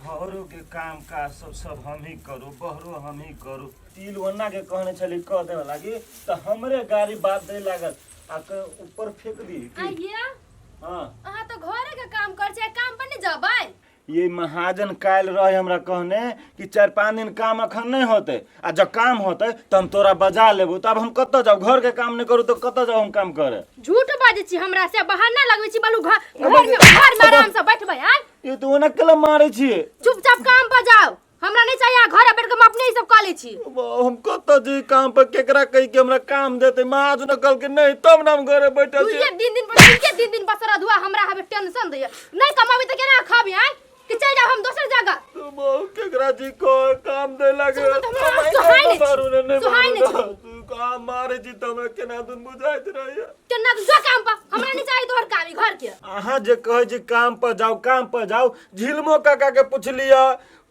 घरों के काम काज सब हम ही करू, बहरो हम ही करू। तिल वन्ना के कहने चली कह देवे लागी तो हमरे गाड़ी बात दे लागल आके ऊपर फेंक दी की। आइया हां अहाँ तो घरे के काम कर छे, काम पर नहीं जाबै। ये महाजन काल रहे हमरा कहने कि 4-5 दिन काम अखन नहीं होते आ जब काम होते तो हम तोरा बजा लेबू। तब हम कत जाऊ, घर के काम नहीं करू तो कत जाऊ हम काम करे। झूठ बाजे छी हमरा से, बहाना लगबै छी। बालू घर में आराम से बैठबै। आ ये तो ओना केला मारे छिए। चुपचाप काम पर जाओ, हमरा नहीं चाहिए। घर बैठ के हम अपने ही सब कर लै छी। हम कत जी काम पर केकरा कहि के हमरा काम देते। माज न कल के नहीं तब ना हम घरे बैठल छी। ये दिन पर सरा धुआ हमरा हबे टेंशन दैया। नहीं कमाबी त केना खाबी। आ कि चल जाओ हम दूसर जगह। तो केकरा जी को काम दे लागे सुहाई नहीं तू काम मारे जी तो हमरा केना दुन बुझाइत रहया। केना तू जा काम पर, हमरा नहीं चाहिए तोहर काम घर के। अहाँ जे कहे जी काम पर जाओ। झिलमो काका के पूछ लिया,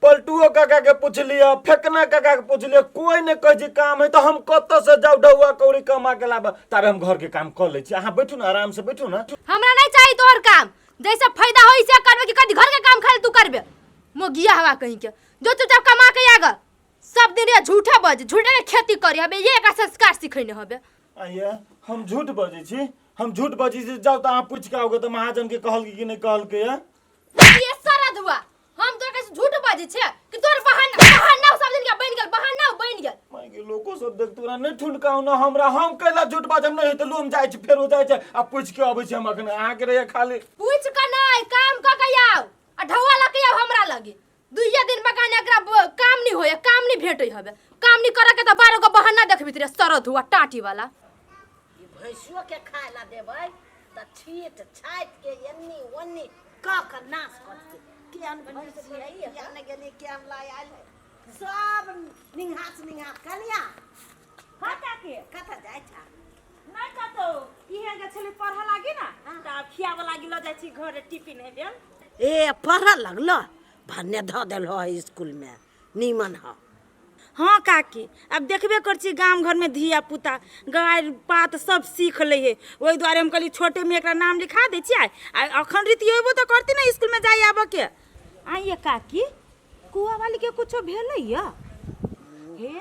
पलटुओ काका के पूछ लिया, फेकना काका के पूछ लिया, कोई ने कहे जी काम है तो हम कत से जाऊ ढौआ कौड़ी कमा के लाबा। तबे हम घर के काम कर ले छी। अहाँ बैठू ना, आराम से बैठू ना। हमरा नहीं चाहिए तोहर काम। जैसे फायदा होई से करबे कि कदी घर के काम खाली तू करबे। मोगिया हवा कहीं के जो चुपचाप कमा के आगा। सब दिन रे झूठा बज, झूठे के खेती करी हबे। ये का संस्कार सिखैने हबे। आइया हम झूठ बजे छी, हम झूठ बजी छी। जाओ तो अहाँ पूछ के आओगे तो महाजन के कहल कि नहीं कहल के। ये सारा दुआ हम तोरा के झूठ बाजे छे कि तोर बहाना सब दिन के बन गेल। बहाना बन गेल। माय के लोको सब देख तोरा नहीं ठुनकाऊ ना हमरा। हम कैला झूठ बाजम नहीं तो लोम जाय छी, फेर हो जाय छै आ पूछ के आबै छी। हम अखन अहाँ के रहे खाली पूछ के नहीं काम क के आओ आ ढौआ ल के आओ हमरा लगे। दुइया दिन मकान एकरा काम नहीं होय, काम नहीं भेटै हबे। काम नहीं करे के त 12 गो बहाना देखबी तेरे सरद हुआ टाटी वाला। ई भैंसियो के खाए ला देबै त छीट छाट के यन्नी वन्नी का नाश करते। केन भैंसी है याने गेली केन लाई आइल सब निंघास कनिया खाता के कथा जाय छा नहीं कतो इहे जे छले पढ़ा लागी ना त खियाव लागी ल जाय छी घरे टिफिन है देन। ए पढ़ा लगलो भन्ने ध देल हो स्कूल में नीमन हो। हाँ काकी, अब देखबे कर छी गांव घर में धिया पुता गाय पात सब सीख ले है। वही द्वारे हम कहली छोटे में एकरा नाम लिखा दे छी। आ अखन रीति होबो त करती ना स्कूल में जाय आबो के। आइए काकी कुआ वाली के कुछो भेलैया। हे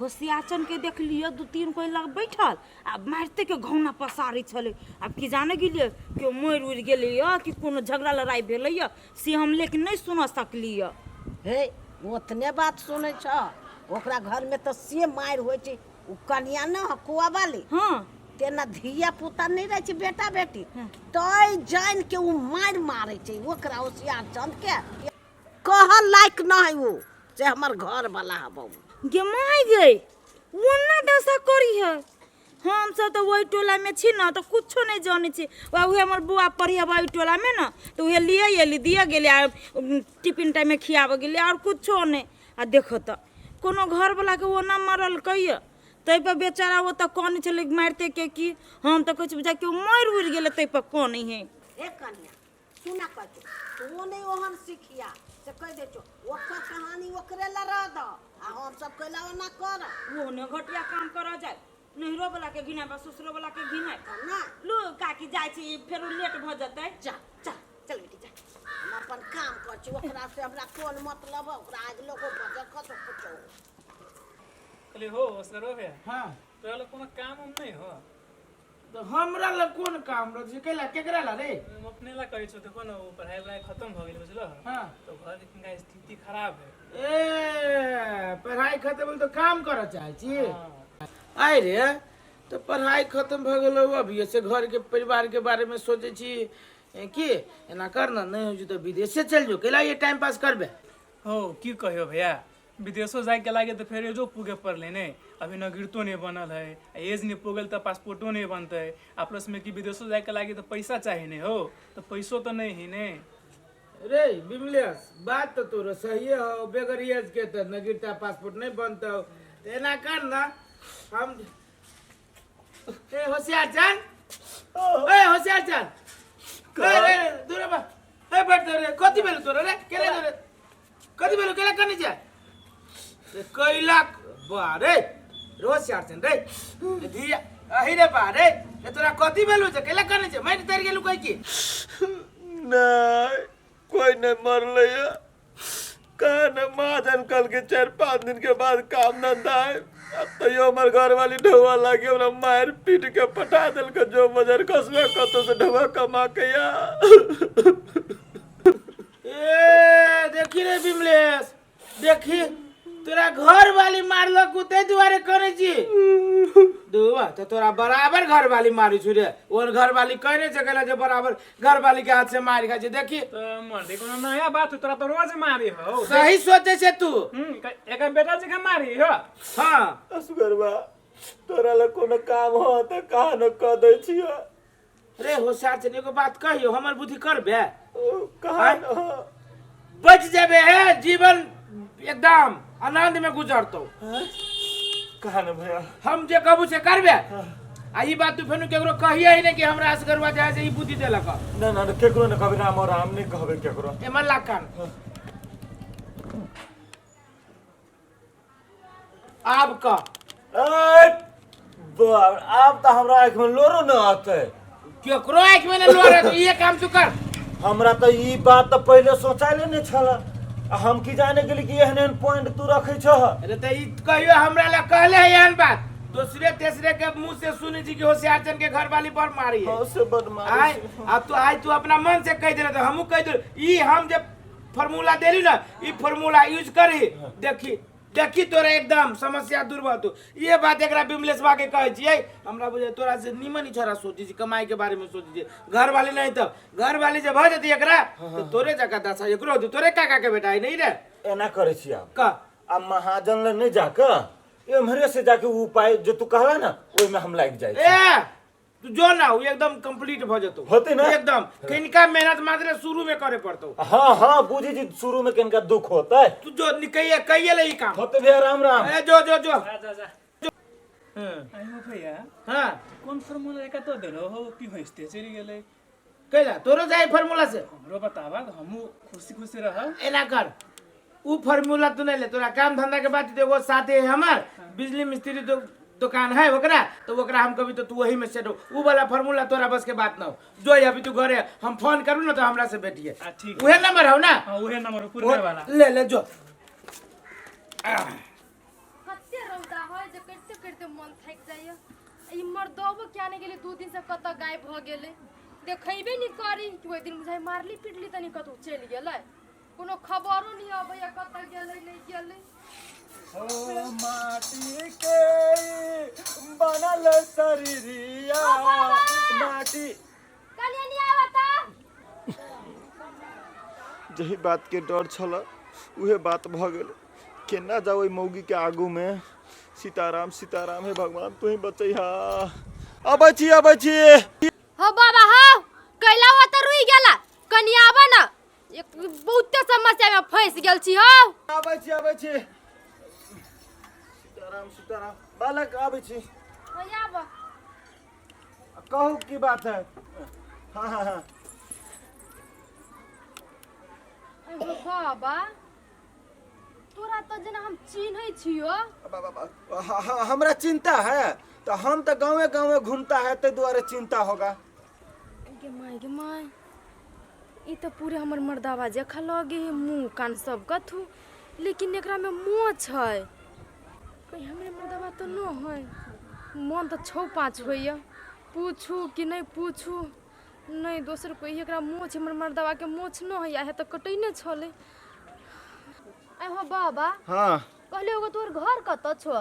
होशियाचन के देख लियो 2-3 कोई लग बैठल आ मारते के घौना पसारी छले। अब की जाने गेलिए कि मोर उड़ गेलै कि कोनो झगड़ा लड़ाई भेलैया से हम लेकिन नहीं सुन सकलिए। हे ओतने बात सुनै छ। ओकरा घर में तो से मार होय छै। उ कनिया न कुआ वाली हाँ तेना धिया पुता नहीं रहे छै बेटा बेटी तय जान के उ मारे छै। ओकरा होशियार चंद के कह लायक न है वो से हमर घर वाला हबो। गे माय गे ओना दशा करी है। हम सब तो वही टोला में छी ना तो कुछो नहीं जाने छी। वही हमर बुआ पढ़िया वही टोला में ना तो वे लिए एली दिया गेले आ टिफिन टाइम में खियाब गेले और कुछो नहीं। आ देखो तो कोनो घर वाला के वो ना मरल कहिए तै पर बेचारा वो तो कौन चले मारते के की हम तो कुछ बुझा के मर उड़ गेले तै पर कौन है। ए कन्या सुना कछु तू नहीं ओहन सिखिया से कह दे छो ओकर कहानी ओकरे ला रह द आ हम सब कहला ना कर। वो ने घटिया काम करा जाए नहिरो वाला के घिना बा ससुरो वाला के घिना ना लो काकी जाय छी फेर लेट भ जतै। जा जा चल बेटी जा हम अपन काम कर छी। ओकरा से हमरा कोन मतलब है। ओकरा आज लोगो बजर कत पूछो अरे हो सरो है। हाँ तोरा लोग कोनो काम हम नहीं हो तो हमरा ला कोन काम रो जे केला केकरा ला रे। हम अपने ला करै छो देखो ना वो पढ़ाई वढ़ाई खत्म हो गेल बुझलो। हाँ तो घर की स्थिति खराब है। ए पढ़ाई खत्म होल तो काम कर चाहे छी। हाँ। आइ रे तो पढ़ाई खत्म भ गेलो अब ये से घर के परिवार के बारे में सोचे छी कि एना करना नहीं हो तो विदेश से चल जो केला ये टाइम पास करबे। हो की कहियो भैया विदेशो जाए के लागे तो फिर एजो पुगे पड़ले ने। अभी नगरितो नहीं बनल है, एज नहीं पुगल तो पासपोर्टो नहीं बनते। आ प्लस में कि विदेशो जाए के लागे तो पैसा चाहिए नहीं हो तो पैसो तो नहीं ही ने। रे बिमलेश बात तो तोरा सही हो। बेगर एज के तो नगरता पासपोर्ट नहीं बनता एना कर ना हम ए होशियार जान ए होशियार जान ए दूर बा ए बैठ रे कथि भेल तोरा रे केले रे कथि भेल केला कनी जा रे कैला बा रे होशियार जान रे धिया अहि रे बा रे तोरा कथि भेल जे केला कनी जा मैं तर गेलु कहि की नहीं कोई नहीं मरले। कहने महाजन कल के 4-5 दिन के बाद काम धंधा है। अब तो यो हमार घर वाली ढोआ लागे हमरा मार पीट के पटा दिल के जो मजर कसबे कतो से ढोआ कमा के या। ए देखी रे बिमलेश, देखी तोरा घर वाली मारलो कुते दुआरे करे छी दुआ तो तोरा बराबर घर वाली मारी छु रे। और घर वाली कहने से कहला जे बराबर घर वाली के हाथ से मार खा छी। देखी तो मर्दे कोनो नया बात तोरा तो रोज मारी हो। सही सोचे से तू एक बेटा जी का मारी हो। हां असुगरबा तोरा ल कोनो काम हो त कहा न क दै छियो। रे होशियार छने को बात कहियो हमर बुद्धि करबे कहा बच जेबे है जीवन एकदम आनंद में गुजरतो। कहा न भैया हम जे कहबू से करबे। आ ई बात तू फेनु केकरो कहिए ही नहीं कि हमरा असगरवा जाय से ई बुद्धि देलक। न न केकरो न कहबे राम और राम नहीं कहबे केकरो। एमन लाकान आब का अब तो हमरा आँख में लोरो न आते। केकरो आँख में न लोरे तो ये काम तू कर। हमरा तो ई बात तो पहले सोचाले नहीं छला। हम की जाने के लिए कि एहन पॉइंट तू रखे छ। अरे त ई कहियो हमरा ला कहले है यान बात दूसरे तीसरे के मुंह से सुनी जी कि होशियार चंद के घर वाली पर मारी है। से बदमाश आय अब तो आज तू अपना मन से कह दे तो हमहू कह दे। ई हम जे फार्मूला देली ना ई फार्मूला यूज करी। देखी देखी तोरा एकदम समस्या दूर बा। तू ये बात एकरा बिमलेश बा के कहे छिए। हमरा बुझे तोरा से निमन ही छोरा सोची जी कमाई के बारे में सोची जी। घर वाली नहीं तो घर वाली जे भ जती एकरा तो तोरे जगह दसा एकरो दू तोरे काका के बेटा है नहीं रे। एना करे छी आप का अब महाजन ले नहीं जाके एमहरे से जाके वो उपाय जो तू कहला ना ओइ में हम लाग जाए। ए तू जो ना वो एकदम कंप्लीट भ जतो होते ना एकदम किनका मेहनत मात्र शुरू में करे पड़तो। हाँ हाँ बुझी जी शुरू में किनका दुख होता है। तू जो निकैया कहिए ले ई काम होते भैया राम राम। ए जो जो जो जा जा जा। आयो भैया हां कोन फार्मूला का तो देलो हो कि होइस्ते चली गेले। कैला तोरो जाय फार्मूला से हमरो बतावा तो हमहू खुशी खुशी रह। एना कर उ फार्मूला तू नहीं ले। तोरा काम धंधा के बात देखो साथे है हमार बिजली मिस्त्री दुकान है ओकरा तो ओकरा हम कभी तो तू वही में सेट हो। उ वाला फार्मूला तोरा बस के बात ना हो। जो अभी तू घरे हम फोन करू ना तो हमरा से बैठिए। ठीक उहे नंबर हो ना। हां उहे नंबर पूरे वाला ले ले जो कत्ते रौदा है जे करते करते मन थक जाय। ई मर्दोबो क्याने गेले 2 दिन से कत गायब भ गेले। देखैबे नहीं करी कि ओइ दिन मुझे मारली पिटली तनी कतौ चल गेलै। कोनो खबरो नहीं आबैया कत गेलै नहीं गेलै। ओ माटी के बनल शरीरिया माटी कलिया नहीं आवता। जही बात के डर छल उहे बात भ गेल। केना जाओ मौगी के आगू में सीताराम सीताराम हे भगवान तू ही बचैहा। अबै छी हो बाबा हो कैला हो त रुई गेला कनिया आबा ना एक बहुते समस्या में फंस गेल छी। हो आबै छी सीताराम सीताराम बालक आबै छी। हो आबा कहू की बात है। हाँ हाँ हाँ हो बाबा तोरा तो जना हम चिन्है छियो। हमरा चिंता है तो हम तो गाँव गाँव घूमता है ते द्वारा चिंता होगा। गे माय ई तो पूरे हमर मर्दावा जेखा लगे है मुंह कान सब कथु लेकिन एकरा में मोछ है। कहीं हमरे मर्दावा तो न है मन तो 6-5 होइया। पूछू कि नहीं पूछू नहीं दोसर कोई एकरा मोछ हमर मर्दावा के मोछ न है या तो कटैने छले। आई हो बाबा हाँ कहले होगा तोर घर कत छो।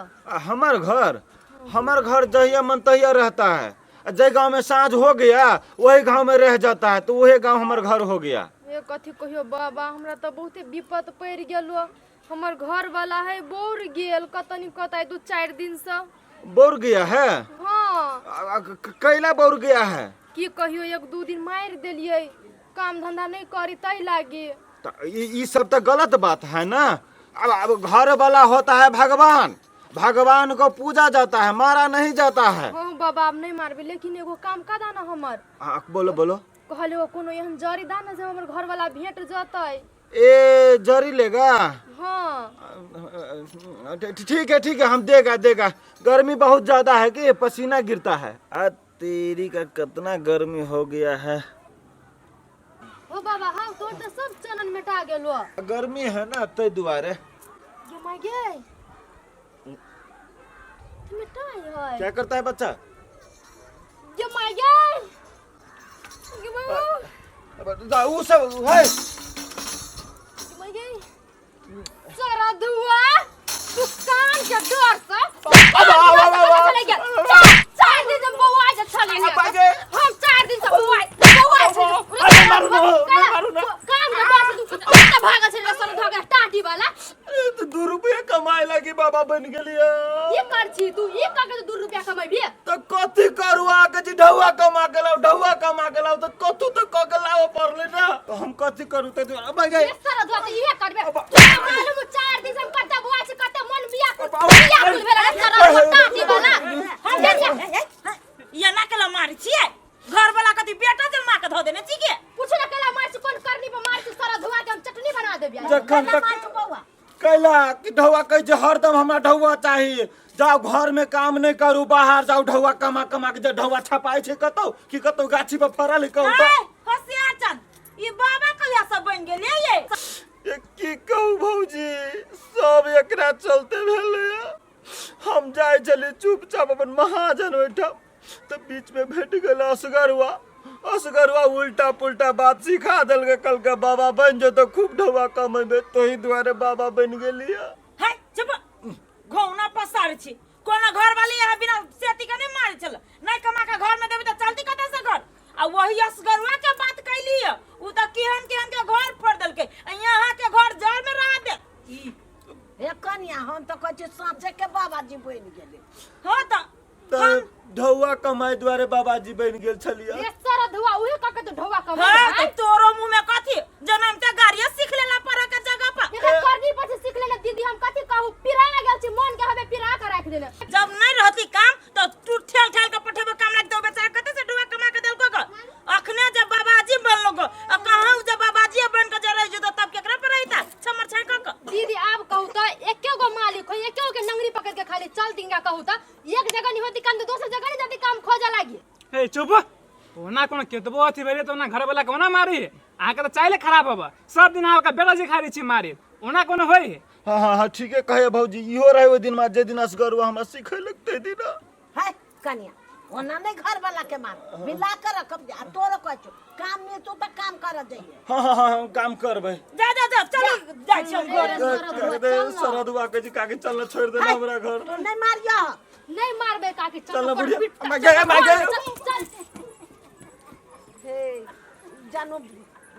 हमार घर जहिया मन तहिया रहता है। जय गांव में साँझ हो गया वही गांव में रह जाता है तो वही गांव हमार घर हो गया। ये कथी कहियो बाबा हमरा तो बहुते विपत पड़ गेलो। हमर घर वाला है बोर गेल कतनी कतई 2-4 दिन से बोर गया है। हाँ कैला बोर गया है की कहियो 1-2 दिन मार देलिए काम धंधा नहीं करी तई लागे। तो ये सब तो गलत बात है ना। अब घर वाला होता है भगवान। भगवान को पूजा जाता है मारा नहीं जाता है। हाँ बाबा अब नहीं मारबे लेकिन एगो काम का दाना हमर। बोलो बोलो कहले हो कोनो एहन जड़ी दाना से हमर घर वाला भेंट जतई। ए जरी लेगा। हाँ ठीक है हम देगा। गर्मी बहुत ज्यादा है कि पसीना गिरता है। तेरी का कितना गर्मी हो गया है। हो बाबा हाँ तोर तो सब चनन मिटा गेलो गर्मी है ना तै दुआरे। ये माय गे मिटाई है क्या करता है बच्चा? ये माय गे ये माय वो सब है माय गे सारा धुआ दुकान के डर से चले गया 4 दिन से बउआ जे चले गया हम 4 दिन से बउआ काम के डर से तू भागा चले सर धगा टाटी वाला तो 2 रुपया कमाए लगी बाबा बन गेलिए। ये कर छी तू ये का के 2 रुपया कमाइबे तो कथी करू आके जी ढौआ कमा के लाओ तो कथू तो क के लाओ पड़ले ना। तो हम कथी करू ते भाई गए ये सारा धुआ तो ये करबे मालूम 4 दिन से हम करता बुआ से करता मन बिया कुल भेला सारा टाटी वाला हम देखिए ये ना केला मारी छिए घर वाला कथी बेटा जल मां के धो देने छी के पूछ ना केला मार से कौन करनी पे मार से सारा धुआ के हम चटनी बना देबे जखन तक कैला कि ढौआ कह जे हरदम हमरा ढौआ चाहिए। जाओ घर में काम नहीं करू बाहर जाओ ढौआ कमा के जे ढौआ छपाई छे कतौ कि कतौ गाछी पे फरल कहू तो होशियार चंद ये बाबा कहिया सब बन गेले ये की कहू भौजी सब एकरा चलते भेले। हम जाय चली चुपचाप अपन महाजन ओठा तो बीच में भेट गेल असगरुआ उल्टा पुल्टा बात सिखा दल के कल के बाबा बन जो तो खूब ढौआ कमेबे तो ही द्वारे बाबा बन गेलिया। है चुप घौना पसार छी कोना घर वाली यहाँ बिना सेती के नहीं मारे चल नहीं कमा के घर में देबे तो चलती कते से घर आ वही असगरुआ के बात कैली है उ त केहन के घर फोड़ देल के यहाँ के घर जड़ में रह दे हे कन्या हम तो कहै छी साँचे के बाबाजी बन गेले। हो त ढौआ कमाए द्वारे बाबाजी बन गेल छलिया। ये सारा धुआ उहे का के तो ढौआ कमा है तोरो मुंह में कथी जन्म ते गाड़िया सीख लेला पर के जगह पर ये करनी पर सीख लेना दीदी हम कथी कहू पिरा गेल छी मन के हबे पिरा के राख देने जब नहीं रहती काम तो तू ठेल के पठेबे काम लाग दो बेचारा कते से ढौआ कमा के देलको ग अखने जब बाबाजी बनलो ग कहां जब बाबाजी बन के जरे जो तब केकरा पर रहता छमर छाय क दीदी आप कहू तो एके गो मालिक हो एके के नंगरी पकड़ के खाली चल दिंगा कहू तो एक जगह नहीं होती काम तो दूसरी जगह नहीं जाती काम खोजा लागी। ए चुप ओना कोन केतबो अथी भेले तो ना घर वाला कोना मारी आ के तो चाइले खराब होबा सब दिन आ के बेटा जी खारी छी मारी ओना कोन होई। हां ठीक है कहे भौजी इहो रहे ओ दिन में जे दिन असगरुआ हमरा सिखे लगते दिन है कन्या ओना नहीं घर वाला के मार मिला कर रखब जा तोरो कहै छु काम में तू त काम कर जाइए। हां काम करबै जा चल जाय छी हम घर सरदुआ के जी काके चलना छोड़ देना हमरा घर नहीं मारिया नहीं मारबे काकी चल बुढ़िया मैं गया हे जानो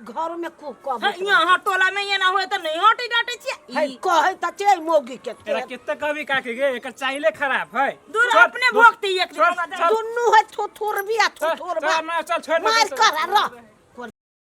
घर में को कब यहाँ टोला में ये ना होए तो नहीं हटे डाटे छी है कहै त छै मोगी के एरा कित्ते कभी काके गे एकर चाइले खराब है दूर अपने भोगती एक दुन्नु है थोथोर बिया थोथोर बा चल छोड़ मार कर रह